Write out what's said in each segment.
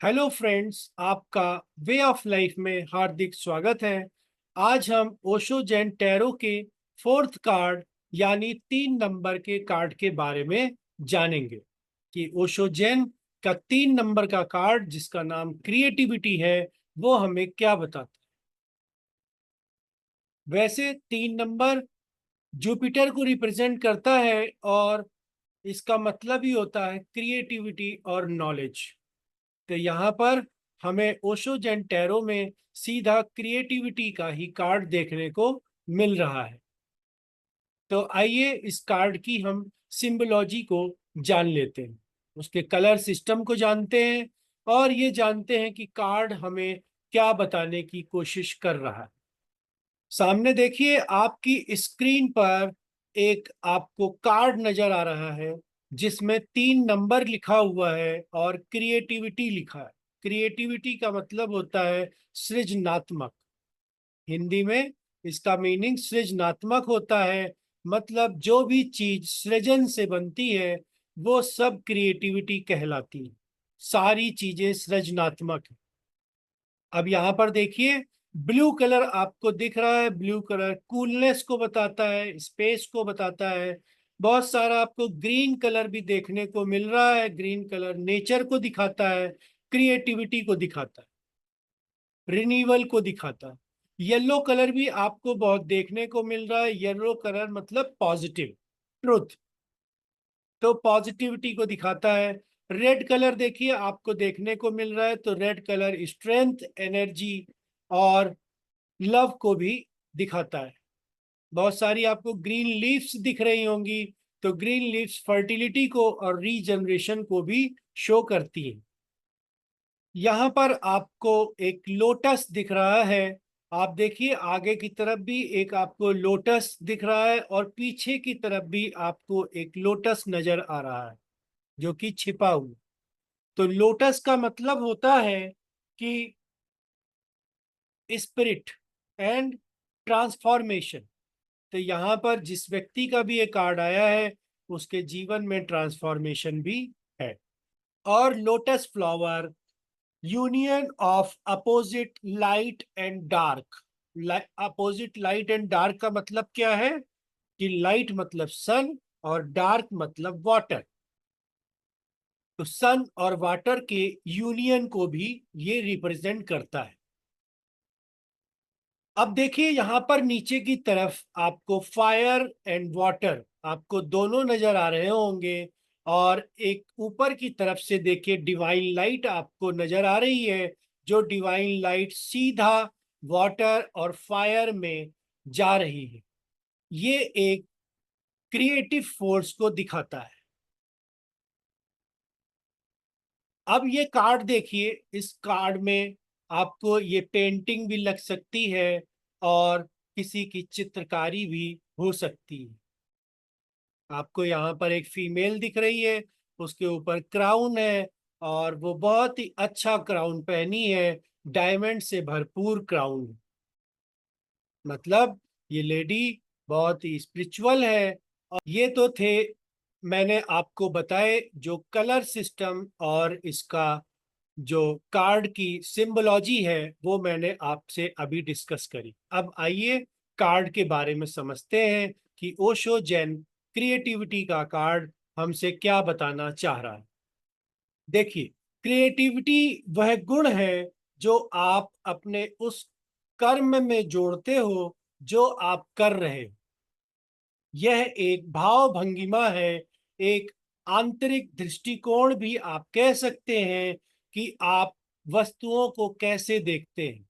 Hello friends, आपका way of life में हार्दिक स्वागत है। आज हम ओशो जैन टैरो के फोर्थ कार्ड यानी 3 नंबर के कार्ड के बारे में जानेंगे कि ओशो जैन का 3 नंबर का कार्ड जिसका नाम क्रिएटिविटी है वो हमें क्या बताता है। वैसे 3 नंबर जुपिटर को रिप्रेजेंट करता है और इसका मतलब ही होता है क्रिएटिविटी और नॉलेज। तो यहाँ पर हमें ओशो जैन टैरो में सीधा क्रिएटिविटी का ही कार्ड देखने को मिल रहा है। तो आइए इस कार्ड की हम सिंबोलॉजी को जान लेते हैं, उसके कलर सिस्टम को जानते हैं और ये जानते हैं कि कार्ड हमें क्या बताने की कोशिश कर रहा है। सामने देखिए, आपकी स्क्रीन पर एक आपको कार्ड नजर आ रहा है जिसमें 3 नंबर लिखा हुआ है और क्रिएटिविटी लिखा है। क्रिएटिविटी का मतलब होता है सृजनात्मक। हिंदी में इसका मीनिंग सृजनात्मक होता है। मतलब जो भी चीज सृजन से बनती है वो सब क्रिएटिविटी कहलाती है। सारी चीजें सृजनात्मक है। अब यहाँ पर देखिए, ब्लू कलर आपको दिख रहा है। ब्लू कलर कूलनेस को बताता है, स्पेस को बताता है। बहुत सारा आपको ग्रीन कलर भी देखने को मिल रहा है। ग्रीन कलर नेचर को दिखाता है, क्रिएटिविटी को दिखाता है, रिन्यूअल को दिखाता है। येलो कलर भी आपको बहुत देखने को मिल रहा है। येलो कलर मतलब पॉजिटिव, ट्रुथ, तो पॉजिटिविटी को दिखाता है। रेड कलर देखिए आपको देखने को मिल रहा है, तो रेड कलर स्ट्रेंथ, एनर्जी और लव को भी दिखाता है। बहुत सारी आपको ग्रीन लीव्स दिख रही होंगी, तो ग्रीन लीव्स फर्टिलिटी को और रीजनरेशन को भी शो करती है। यहाँ पर आपको एक लोटस दिख रहा है। आप देखिए, आगे की तरफ भी एक आपको लोटस दिख रहा है और पीछे की तरफ भी आपको एक लोटस नजर आ रहा है जो कि छिपा हुआ। तो लोटस का मतलब होता है कि स्पिरिट एंड ट्रांसफॉर्मेशन। तो यहाँ पर जिस व्यक्ति का भी ये कार्ड आया है उसके जीवन में ट्रांसफॉर्मेशन भी है। और lotus flower, union of opposite light and dark. Opposite light and dark का मतलब क्या है कि लाइट मतलब सन और डार्क मतलब वाटर। तो सन और वाटर के यूनियन को भी ये रिप्रेजेंट करता है। अब देखिए, यहां पर नीचे की तरफ आपको फायर एंड वाटर आपको दोनों नजर आ रहे होंगे। और एक ऊपर की तरफ से देखिए डिवाइन लाइट आपको नजर आ रही है, जो डिवाइन लाइट सीधा वाटर और फायर में जा रही है। ये एक क्रिएटिव फोर्स को दिखाता है। अब ये कार्ड देखिए, इस कार्ड में आपको ये पेंटिंग भी लग सकती है और किसी की चित्रकारी भी हो सकती है। आपको यहाँ पर एक फीमेल दिख रही है, उसके ऊपर क्राउन है और वो बहुत ही अच्छा क्राउन पहनी है। डायमंड से भरपूर क्राउन है। मतलब ये लेडी बहुत ही स्पिरिचुअल है। और ये तो थे, मैंने आपको बताए जो कलर सिस्टम और इसका जो कार्ड की सिंबोलॉजी है वो मैंने आपसे अभी डिस्कस करी। अब आइए कार्ड के बारे में समझते हैं कि ओशो जैन क्रिएटिविटी का कार्ड हमसे क्या बताना चाह रहा है। देखिए, क्रिएटिविटी वह गुण है जो आप अपने उस कर्म में जोड़ते हो जो आप कर रहे हो। यह एक भाव भंगिमा है, एक आंतरिक दृष्टिकोण भी आप कह सकते हैं कि आप वस्तुओं को कैसे देखते हैं।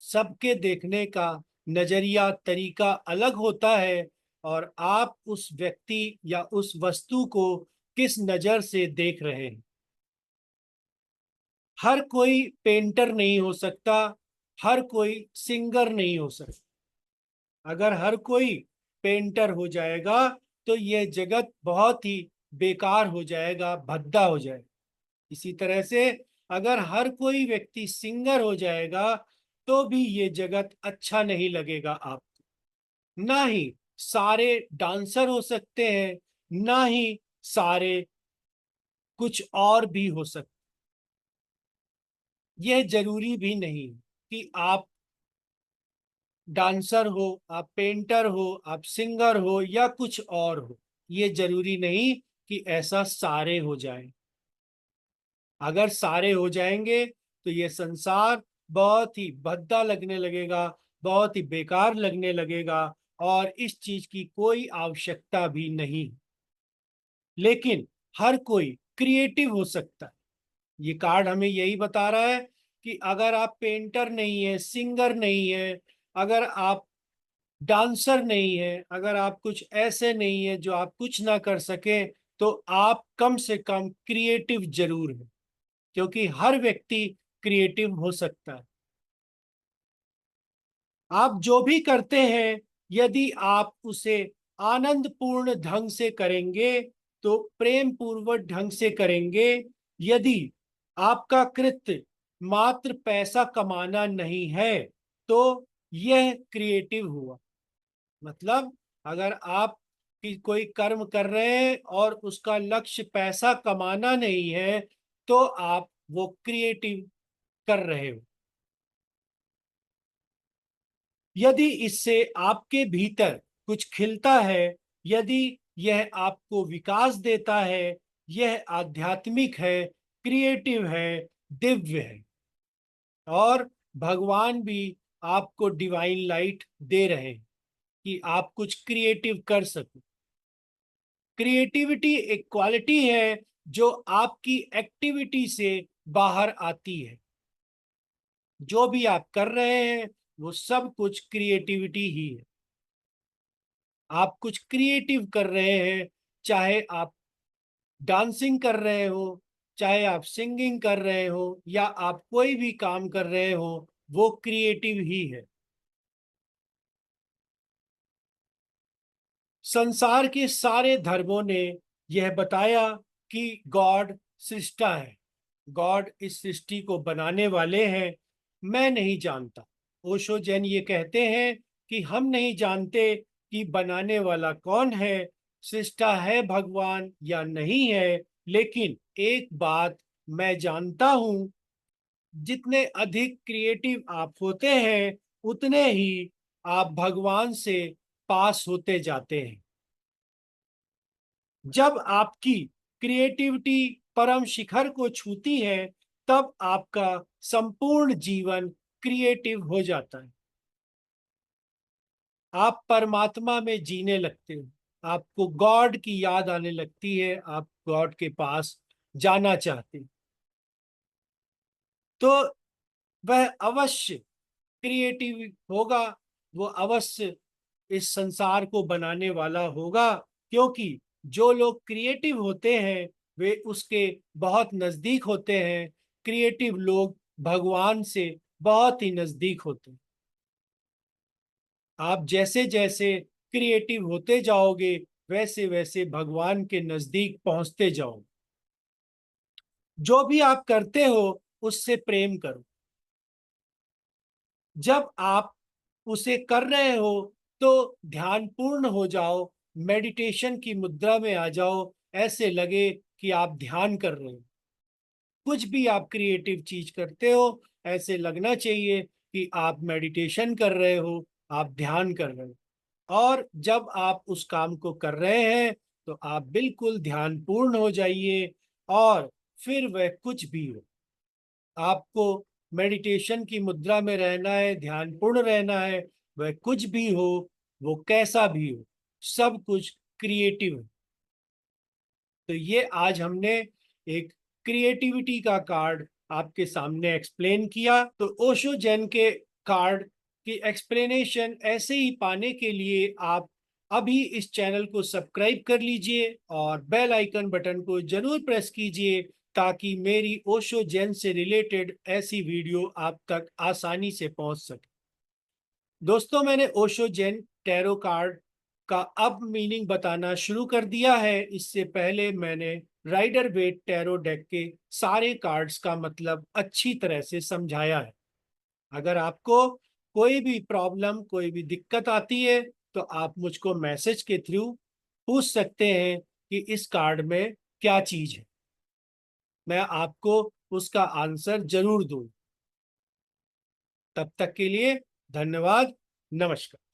सबके देखने का नजरिया, तरीका अलग होता है और आप उस व्यक्ति या उस वस्तु को किस नजर से देख रहे हैं। हर कोई पेंटर नहीं हो सकता, हर कोई सिंगर नहीं हो सकता। अगर हर कोई पेंटर हो जाएगा तो यह जगत बहुत ही बेकार हो जाएगा, भद्दा हो जाएगा। इसी तरह से अगर हर कोई व्यक्ति सिंगर हो जाएगा तो भी ये जगत अच्छा नहीं लगेगा आपको। ना ही सारे डांसर हो सकते हैं, ना ही सारे कुछ और भी हो सकते। यह जरूरी भी नहीं कि आप डांसर हो, आप पेंटर हो, आप सिंगर हो या कुछ और हो। ये जरूरी नहीं कि ऐसा सारे हो जाए। अगर सारे हो जाएंगे तो ये संसार बहुत ही भद्दा लगने लगेगा, बहुत ही बेकार लगने लगेगा, और इस चीज की कोई आवश्यकता भी नहीं। लेकिन हर कोई क्रिएटिव हो सकता है। ये कार्ड हमें यही बता रहा है कि अगर आप पेंटर नहीं है, सिंगर नहीं है, अगर आप डांसर नहीं है, अगर आप कुछ ऐसे नहीं है जो आप कुछ ना कर सके, तो आप कम से कम क्रिएटिव जरूर है, क्योंकि हर व्यक्ति क्रिएटिव हो सकता है। आप जो भी करते हैं, यदि आप उसे आनंदपूर्ण ढंग से करेंगे, तो प्रेम पूर्वक ढंग से करेंगे। यदि आपका कृत्य मात्र पैसा कमाना नहीं है, तो यह क्रिएटिव हुआ। मतलब अगर आप कोई कर्म कर रहे हैं और उसका लक्ष्य पैसा कमाना नहीं है, तो आप वो क्रिएटिव कर रहे हो। यदि इससे आपके भीतर कुछ खिलता है, यदि यह आपको विकास देता है, यह आध्यात्मिक है, क्रिएटिव है, दिव्य है, और भगवान भी आपको डिवाइन लाइट दे रहे हैं कि आप कुछ क्रिएटिव कर सको। क्रिएटिविटी एक क्वालिटी है जो आपकी एक्टिविटी से बाहर आती है। जो भी आप कर रहे हैं वो सब कुछ क्रिएटिविटी ही है। आप कुछ क्रिएटिव कर रहे हैं, चाहे आप डांसिंग कर रहे हो, चाहे आप सिंगिंग कर रहे हो, या आप कोई भी काम कर रहे हो, वो क्रिएटिव ही है। संसार के सारे धर्मों ने यह बताया कि गॉड सृष्टा है, गॉड इस सृष्टि को बनाने वाले हैं। मैं नहीं जानता। ओशो जैन ये कहते हैं कि हम नहीं जानते कि बनाने वाला कौन है, सृष्टा है भगवान या नहीं है। लेकिन एक बात मैं जानता हूं, जितने अधिक क्रिएटिव आप होते हैं, उतने ही आप भगवान से पास होते जाते हैं। जब आपकी क्रिएटिविटी परम शिखर को छूती है, तब आपका संपूर्ण जीवन क्रिएटिव हो जाता है। आप परमात्मा में जीने लगते हो, आपको गॉड की याद आने लगती है, आप गॉड के पास जाना चाहते हो, तो वह अवश्य क्रिएटिव होगा, वो अवश्य इस संसार को बनाने वाला होगा। क्योंकि जो लोग क्रिएटिव होते हैं वे उसके बहुत नजदीक होते हैं। क्रिएटिव लोग भगवान से बहुत ही नजदीक होते हैं। आप जैसे जैसे क्रिएटिव होते जाओगे, वैसे वैसे भगवान के नजदीक पहुंचते जाओ। जो भी आप करते हो उससे प्रेम करो। जब आप उसे कर रहे हो तो ध्यान पूर्ण हो जाओ, मेडिटेशन की मुद्रा में आ जाओ, ऐसे लगे कि आप ध्यान कर रहे हो। कुछ भी आप क्रिएटिव चीज करते हो, ऐसे लगना चाहिए कि आप मेडिटेशन कर रहे हो, आप ध्यान कर रहे हो। और जब आप उस काम को कर रहे हैं, तो आप बिल्कुल ध्यान पूर्ण हो जाइए। और फिर वह कुछ भी हो, आपको मेडिटेशन की मुद्रा में रहना है, ध्यानपूर्ण रहना है, वह कुछ भी हो, वो कैसा भी हो, सब कुछ क्रिएटिव है। तो ये आज हमने एक क्रिएटिविटी का कार्ड आपके सामने एक्सप्लेन किया। तो ओशो जैन के कार्ड की एक्सप्लेनेशन ऐसे ही पाने के लिए आप अभी इस चैनल को सब्सक्राइब कर लीजिए और बेल आइकन बटन को जरूर प्रेस कीजिए, ताकि मेरी ओशो जैन से रिलेटेड ऐसी वीडियो आप तक आसानी से पहुंच सके। दोस्तों, मैंने ओशो जैन टैरो कार्ड का अब मीनिंग बताना शुरू कर दिया है। इससे पहले मैंने राइडर वेट टैरो डेक के सारे कार्ड्स का मतलब अच्छी तरह से समझाया है। अगर आपको कोई भी प्रॉब्लम, कोई भी दिक्कत आती है, तो आप मुझको मैसेज के थ्रू पूछ सकते हैं कि इस कार्ड में क्या चीज है। मैं आपको उसका आंसर जरूर दूं। तब तक के लिए धन्यवाद, नमस्कार।